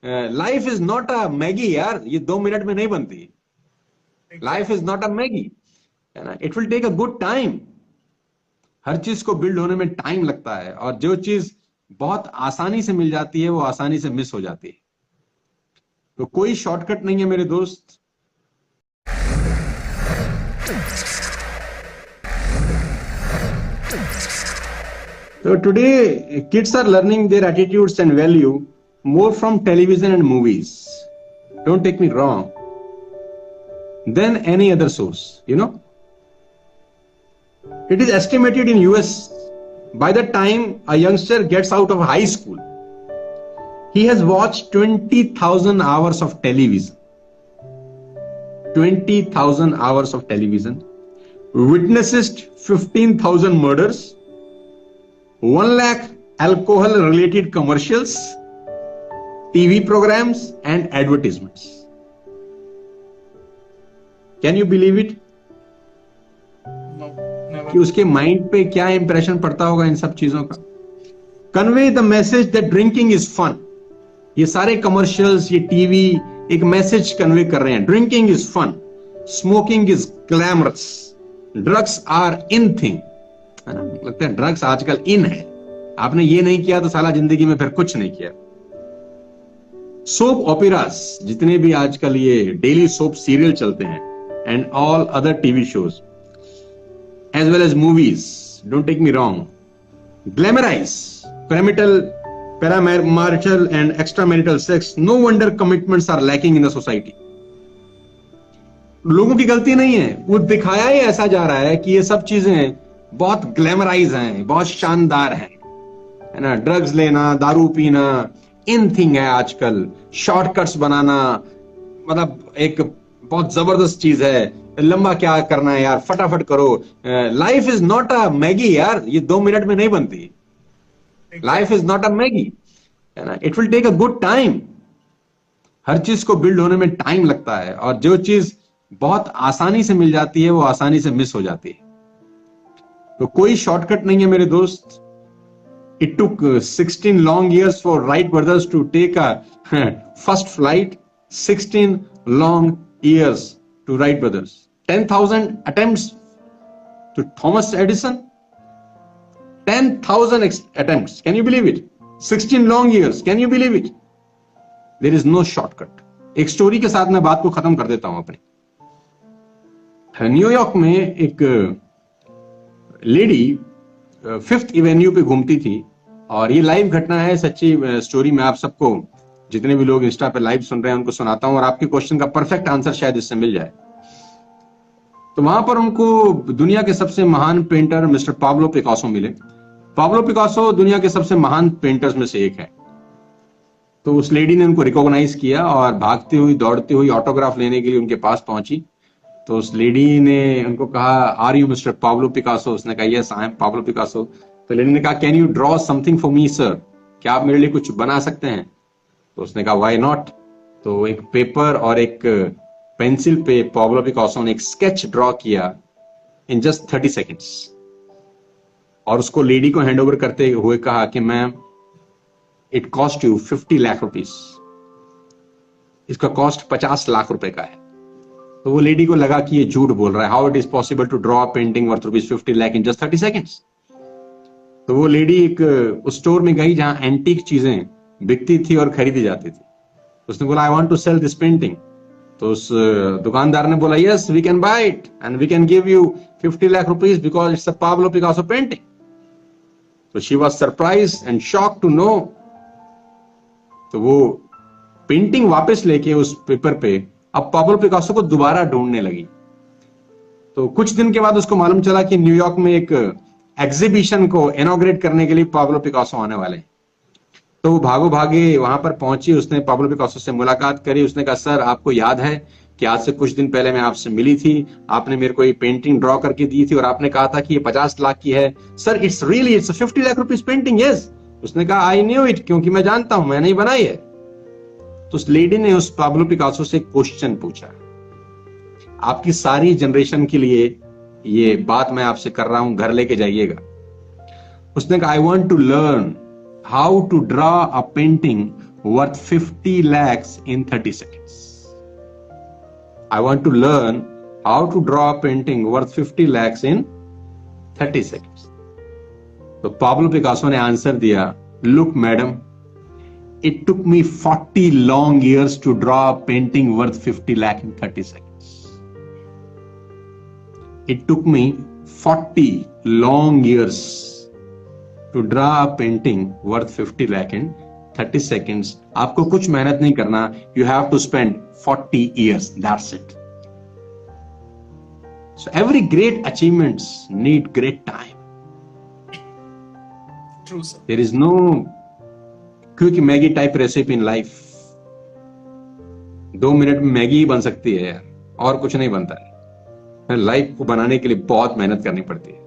Life is not a Maggi यार, ये 2 minute में नहीं बनती। Life is not a Maggi, है ना। It will take a good time. हर चीज को बिल्ड होने में टाइम लगता है, और जो चीज बहुत आसानी से मिल जाती है वो आसानी से मिस हो जाती है। तो कोई शॉर्टकट नहीं है मेरे दोस्त। So today, kids are learning their attitudes and value more from television and movies. Don't take me wrong. Than any other source, you know. It is estimated in US, by the time a youngster gets out of high school, he has watched 20,000 hours of television. 20,000 hours of television, witnessed 15,000 murders, 1 lakh alcohol related commercials, TV programs and advertisements. Can you believe it? No, never. कि उसके mind पे क्या impression पड़ता होगा इन सब चीजों का। Convey the message that drinking is fun. ये सारे कमर्शियल्स, ये टीवी एक मैसेज कन्वे कर रहे हैं, drinking is fun, smoking is glamorous, drugs are in thing, है ना। लगता है ड्रग्स आजकल इन है, आपने ये नहीं किया तो साला जिंदगी में फिर कुछ नहीं किया। सोप ओपेरास, जितने भी आजकल ये डेली सोप सीरियल चलते हैं, and all other TV shows as well as movies, don't take me wrong, glamorize paramarital and extramarital sex. No wonder commitments are lacking in the society. लोगों की गलती नहीं है, वो दिखाया ही ऐसा जा रहा है कि ये सब चीजें बहुत ग्लैमराइज हैं, बहुत शानदार हैं, है ना। ड्रग्स लेना, दारू पीना इन थिंग है आजकल, शॉर्टकट्स बनाना मतलब एक बहुत जबरदस्त चीज है। लंबा क्या करना है यार, फटाफट करो। Life is not a Maggi यार, ये 2 मिनट में नहीं बनती। Life is not a Maggi, है ना। It will take a good time. हर चीज को बिल्ड होने में टाइम लगता है, और जो चीज बहुत आसानी से मिल जाती है वो आसानी से मिस हो जाती है। तो कोई शॉर्टकट नहीं है मेरे दोस्त। It took 16 long years for Wright brothers to take a first flight. 16 long years to Wright brothers. 10,000 attempts to Thomas Edison. 10,000 attempts. Can you believe it? 16 long years. Can you believe it? There is no shortcut. एक story के साथ मैं बात को खत्म कर देता हूं अपनी। न्यूयॉर्क में एक लेडी 5th एवेन्यू पे घूमती थी, और ये लाइव घटना है, सच्ची स्टोरी। मैं आप सबको, जितने भी लोग इंस्टा पे लाइव सुन रहे हैं, उनको सुनाता हूं, और आपके क्वेश्चन का परफेक्ट आंसर शायद इससे मिल जाए। तो वहां पर उनको दुनिया के सबसे महान पेंटर मिस्टर पाब्लो पिकासो मिले। पाब्लो पिकासो दुनिया के सबसे महान पेंटर्स में से एक है। तो उस लेडी ने उनको रिकॉग्नाइज किया और भागती हुई, दौड़ती हुई ऑटोग्राफ लेने के लिए उनके पास पहुंची। तो उस लेडी ने उनको कहा, are you mister Pablo Picasso? उसने कहा, yes I am Pablo Picasso. तो लेडी ने कहा, can you draw something for me sir? क्या आप मेरे लिए कुछ बना सकते हैं? तो उसने कहा, व्हाई नॉट। तो एक पेपर और एक पेंसिल पे पाब्लो पिकासो ने एक स्केच ड्रॉ किया इन जस्ट 30 seconds, और उसको लेडी को हैंड ओवर करते हुए कहा कि ma'am, it cost you 50 lakh rupees. इसका कॉस्ट 50 लाख रुपए का है। तो वो लेडी को लगा कि ये झूठ बोल रहा है। How it is possible to draw a painting worth rupees 50 lakh in just 30 seconds? तो वो लेडी एक उस स्टोर में गई जहां एंटीक चीजें बिकती थी और खरीदी जाती थी। उसने बोला, I want to sell this painting. तो उस दुकानदार ने बोला, yes we can buy it and we can give you 50 lakh rupees because it's a Pablo Picasso painting. तो she was surprised and shocked to know. तो वो पेंटिंग वापस लेके उस पेपर पे अब पाब्लो पिकासो को दोबारा ढूंढने लगी। तो कुछ दिन के बाद उसको मालूम चला कि न्यूयॉर्क में एक एग्जीबिशन को इनॉग्रेट करने के लिए पाब्लो पिकासो आने वाले। तो वो भागो भागे वहां पर पहुंची। उसने पाब्लो पिकासो से मुलाकात करी। उसने कहा, सर आपको याद है कि आज से कुछ दिन पहले मैं आपसे मिली थी, आपने मेरे को ये पेंटिंग ड्रॉ करके दी थी और आपने कहा था कि ये 50 लाख की है। Sir it's really it's 50 lakh rupees painting. Yes. उसने कहा, आई न्यू इट, क्योंकि मैं जानता हूं, मैंने ही बनाई है। तो उस लेडी ने उस पाब्लो पिकासो से क्वेश्चन पूछा। आपकी सारी जनरेशन के लिए ये बात मैं आपसे कर रहा हूं, घर लेके जाइएगा। उसने कहा, I want to learn how to draw a painting worth 50 lakhs in 30 seconds. I want to learn how to draw a painting worth 50 lakhs in 30 seconds. तो पाब्लो पिकासो ने आंसर दिया, look madam, it took me 40 long years to draw a painting worth 50 lakh in 30 seconds. It took me 40 long years to draw a painting worth 50 lakh in 30 seconds. आपको कुछ मेहनत नहीं करना, you have to spend 40 years, that's it. So every great achievements need great time. True, sir. There is no quick Maggie type recipe in life. 2 minute में Maggi ही बन सकती है यार, और कुछ नहीं बनता है। लाइफ को बनाने के लिए बहुत मेहनत करनी पड़ती है।